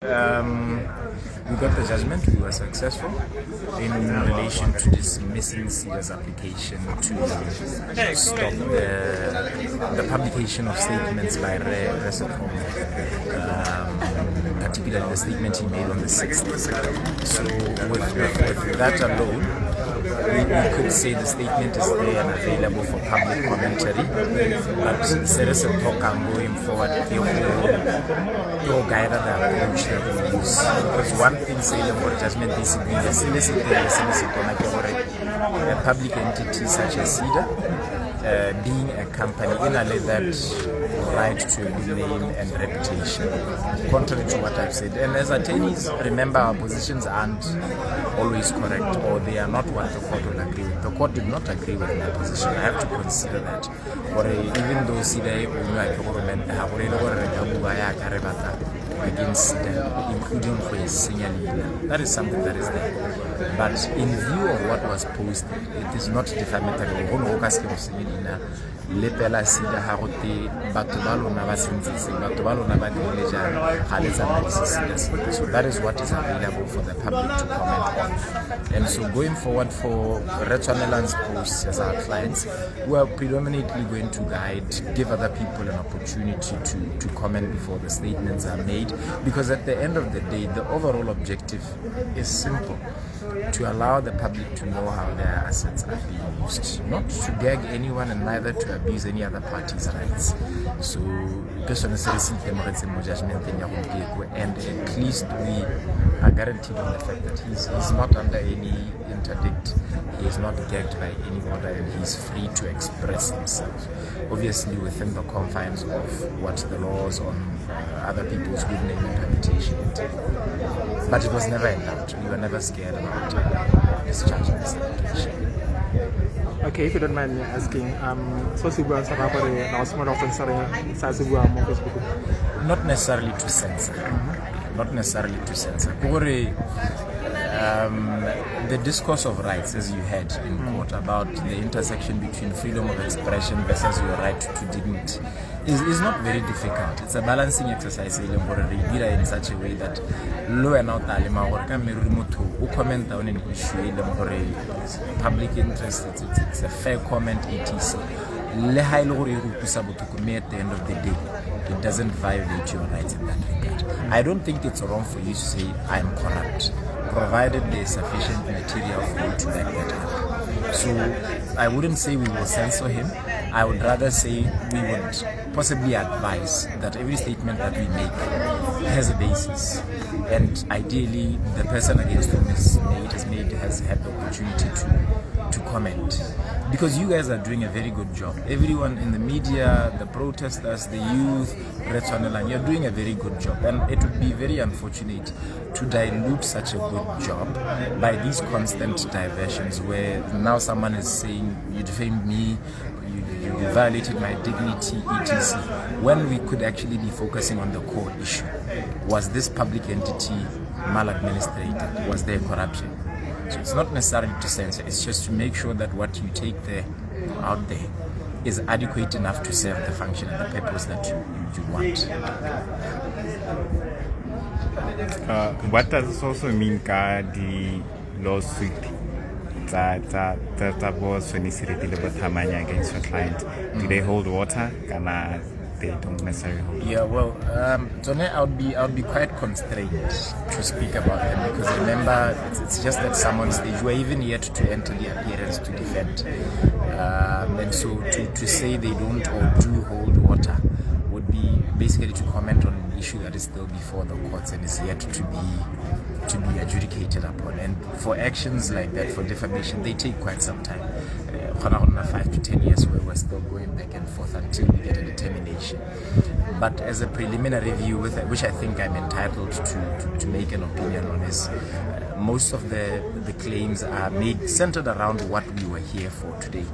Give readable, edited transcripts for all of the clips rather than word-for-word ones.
We got the judgment. We were successful in relation to dismissing CEDA's application to stop the publication of statements by Setlhomo, particularly the statement he made on the 6th. So with that alone, we could say the statement is there and available for public commentary, but there is a talk going forward, the guide the approach that we use. Because one thing saying for judgment basically is a public entity such as CEDA, being a company, in a that right to a good name and reputation, contrary to what I've said. And as attorneys, remember our positions aren't always correct, or they are not what the court will agree with. The court did not agree with my position. I have to consider that. Or even though CEDA against CEDA, including that is something that is there. But in view of what was posted, it is not defamatory. Lepela CEDA ha go te batho ba lona ba sentsitse batho ba lona ba dirile jang ga le tsamaya. So that is what is available for the public to comment on. And so going forward for Tshwanelang's posts as our clients, we are predominantly going to give other people an opportunity to comment before the statements are made, because at the end of the day, the overall objective is simple: to allow the public to know how their assets are being used, not to gag anyone and neither to abuse any other party's rights. So, and at least we are guaranteed on the fact that he's not under any interdict, he is not gagged by any order, and he's free to express himself, obviously within the confines of what the laws on other people's good name and reputation entail. But it was never in doubt. We were never scared about discharging this application. Okay, if you don't mind me asking, not necessarily to censor. Not necessarily to censor. The discourse of rights, as you had in court, about the intersection between freedom of expression versus your right to dignity is not very difficult. It's a balancing exercise in such a way that law and out who comment on an issue public interest, it's a fair comment, etc. At the end of the day, it doesn't violate your rights in that regard. I don't think it's wrong for you to say I am corrupt, provided there is sufficient material for you to back that up. So I wouldn't say we will censor him. I would rather say we would possibly advise that every statement that we make has a basis, and ideally the person against whom has had the opportunity to comment. Because you guys are doing a very good job. Everyone in the media, the protesters, the youth, Tshwanelang, you're doing a very good job. And it would be very unfortunate to dilute such a good job by these constant diversions where now someone is saying, you defamed me, you violated my dignity, etc. When we could actually be focusing on the core issue. Was this public entity maladministrated? Was there corruption? So it's not necessarily to censor, it's just to make sure that what you take out there is adequate enough to serve the function and the purpose that you want. What does this also mean, the lawsuit that was when against your client? Do they hold water? They don't necessarily hold. Yeah, well, Tone, I would be quite constrained to speak about them, because remember, it's just at someone's stage. We're even yet to enter the appearance to defend, and so to say they don't or do hold water would be basically to comment on an issue that is still before the courts and is yet to be adjudicated upon. And for actions like that, for defamation, they take quite some time. 5 to 10 years where we're still going back and forth until we get a determination. But as a preliminary view, which I think I'm entitled to make an opinion on, is most of the claims are centered around what we were here for today.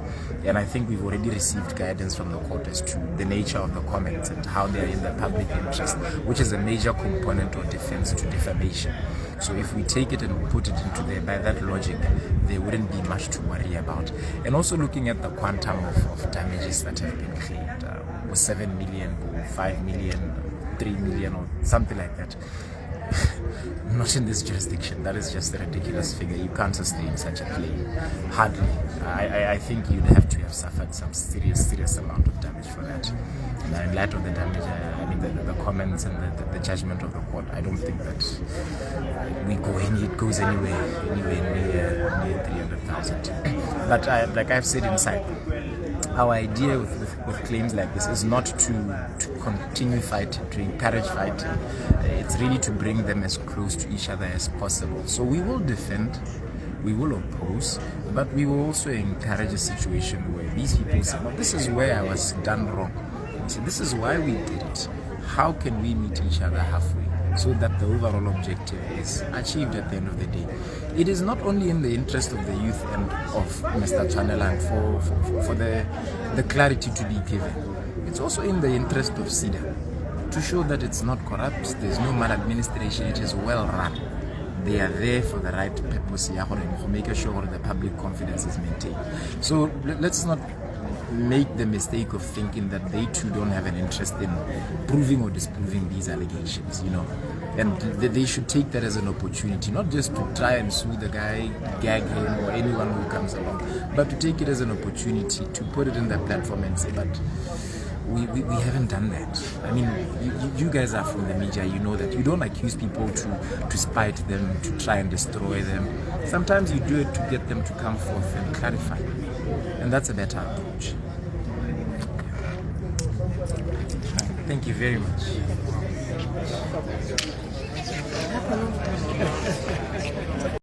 And I think we've already received guidance from the court as to the nature of the comments and how they are in the public interest, which is a major component of defense to defamation. So if we take it and put it into there, by that logic, there wouldn't be much to worry about. And also looking at the quantum of damages that have been claimed, 7 million, 5 million, 3 million, or something like that. not in this jurisdiction. That is just a ridiculous figure. You can't sustain such a claim. Hardly. I think you'd have to have suffered some serious amount of damage for that. Now, in light of the damage, I mean the comments and the judgment of the court, I don't think that it goes anywhere near 300,000. But like I've said inside, our idea with claims like this is not to continue fighting, to encourage fighting. It's really to bring them as close to each other as possible. So we will defend, we will oppose, but we will also encourage a situation where these people say, well, this is where I was done wrong. So this is why we did it. How can we meet each other halfway so that the overall objective is achieved at the end of the day? It is not only in the interest of the youth and of Mr. Tshwanelang for the clarity to be given. It's also in the interest of CEDA to show that it's not corrupt, there's no maladministration, it is well run. They are there for the right purpose, to make sure the public confidence is maintained. So let's not make the mistake of thinking that they too don't have an interest in proving or disproving these allegations, and they should take that as an opportunity, not just to try and sue the guy, gag him, or anyone who comes along, but to take it as an opportunity to put it in their platform and say, but we haven't done that. I mean, you guys are from the media, you know that you don't accuse people to spite them, to try and destroy them. Sometimes you do it to get them to come forth and clarify, and that's a better approach. Thank you very much.